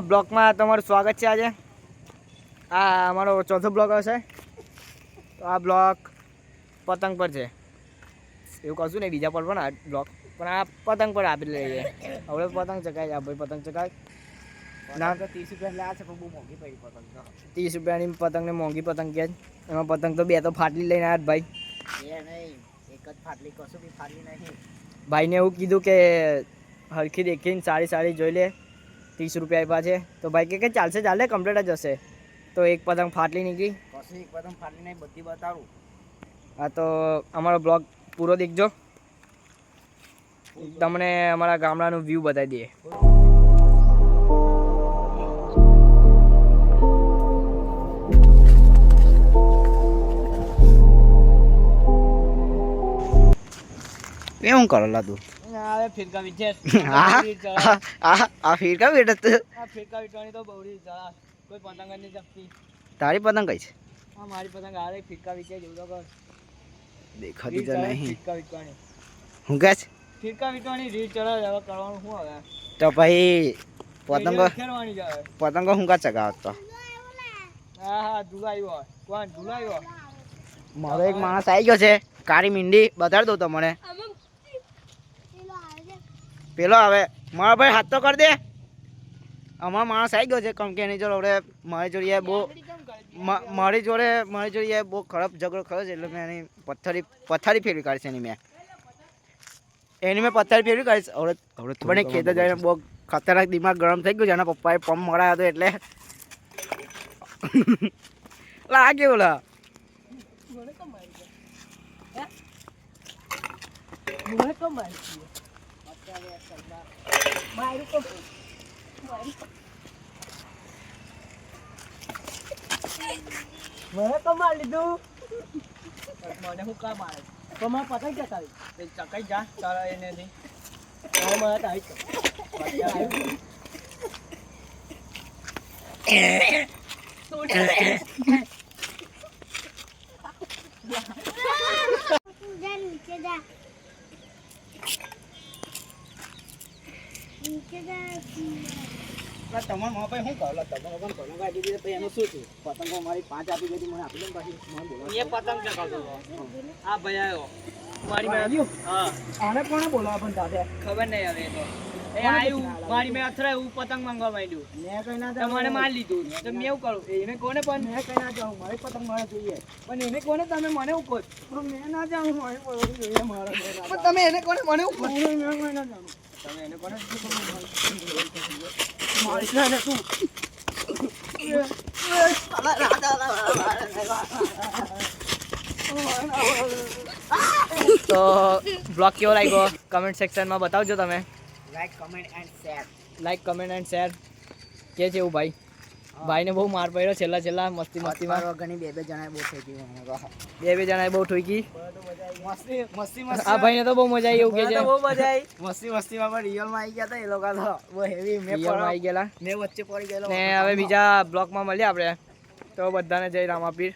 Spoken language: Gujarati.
બ્લોગમાં તમારું સ્વાગત છે। આજે આ અમારો ચોથો બ્લોગ હશે। તો આ બ્લોગ પતંગ પર છે, એવું કશું નહીં બીજા પર પણ આ બ્લોગ પણ આ પતંગ પર આપી લઈએ। હવે પતંગ ચકાય આ ભાઈ પતંગ ચકાય ના 30 રૂપિયા લે છે, પણ બહુ મોંઘી પડી પતંગ તો 30 રૂપિયાની પતંગને મોંઘી પતંગ કે એમાં પતંગ તો બે તો ફાટલી લઈને આવ્યા ભાઈ। એ નહીં એક જ ફાટલી, કશું બી ફાટલી નહીં। ભાઈને એવું કીધું કે હરખી દેખીને સારી જોઈ લે, 30 રૂપિયા આપ્યા છે તો ભાઈ કે ચાલશે ચાલે કમ્પ્લીટ જ હશે। તો એક પતંગ ફાટલી નીકળી, કશું એક પતંગ ફાટલી નહીં, બધી બતાવું। હા તો અમારો બ્લોગ પૂરો દેખજો, તમને અમારા ગામડાનું વ્યૂ બતાવી દઈએ। એ હું કરેલા તું આવે ફિરકા વિચે આ ફિરકા વેટ આ ફિરકા વિટવાની તો બહુડી જરા કોઈ પતંગ નહીં જપતી। તારી પતંગ કઈ છે? હા મારી પતંગ આ રે ફિરકા વિચે જેવું તો કર દેખાતી તો નહીં। ફિરકા વિટવાની હું કહે છે? ફિરકા વિટવાની રીત ચડા હવે કરવાનું શું હવે? તો ભાઈ પતંગો ખેરવાની જ આવે। પતંગો હું કા ચગાવત તો હા ઝુલાયો કોણ ઝુલાયો? મારો એક માણસ આવી ગયો છે, કાળી મીંડી બતાડી દઉં તમને। પેલો આવે મારા ભાઈ હાથ તો કરી દે। અમારો માણસ આવી ગયો છે, કેમ કે એની જોડે મારી જોડે બહુ ખરાબ ઝઘડો ખરો છે, એટલે મેં એની પથ્થારી ફેરવી કાઢી છે। એની મેં પથ્થારી ફેરવી કાઢીશ। હવે મને ખેતર જઈને બહુ ખતરનાક દિમાગ ગરમ થઈ ગયું છે, એના પપ્પાએ પંપ મરાયો હતો એટલે લાગે ઓલા મને તો માર લીધું, મને હું કા મારે તો મારે પતંગ ચકાવી ચકાઈ જા તારા એને નહીં મારે તો આવી તમારા મા ભાઈ શું કહો તમારા પણ પતંગ આપી દીધી પછી એનું શું થયું? પતંગો મારી 5 આપી દીધી, મને આપી દે પાછી એ પતંગ ચકાવતો આ ભાઈ આવ્યો મારી મેં આવ્યો। હા આને કોણે બોલાવા પણ દાદા ખબર નહીં હવે તો એ આવ્યું મારી મેં અથડાય હું પતંગ માંગવા માંડ્યું, મેં કઈ ના તમને માર લીધું તો મેં એવું કરું એને કોને પણ મેં કઈ ના જાઉં મારી પતંગ મારે જોઈએ પણ એને કોને તમે મને એવું કહો મેં ના જાઉં મારી પતંગ જોઈએ મારે પણ તમે એને કોને મને એવું કહો મેં ના જાઉં તમે એને કોને તો બ્લોગ કેવો લાગ્યો કમેન્ટ સેક્શનમાં બતાવજો તમે। લાઈક કમેન્ટ એન્ડ શેર કે છે એવું ભાઈ ભાઈને બહુ માર પડ્યો છેલ્લા મસ્તીમાં ઘણી બે જણાએ બહુ ઠોકી, બે જણાએ બહુ ઠોકી મસ્તી આ ભાઈને તો બહુ મજા આવી એવું કે છે, બહુ મજા આવી મસ્તીમાં પણ રિયલમાં આવી ગયા હતા એ લોકો તો બહુ હેવી મેં આવી ગયેલા મેં વચ્ચે પડી ગયેલો ને। હવે બીજા બ્લોગમાં મળીએ આપણે, તો બધાને જય રામાપીર।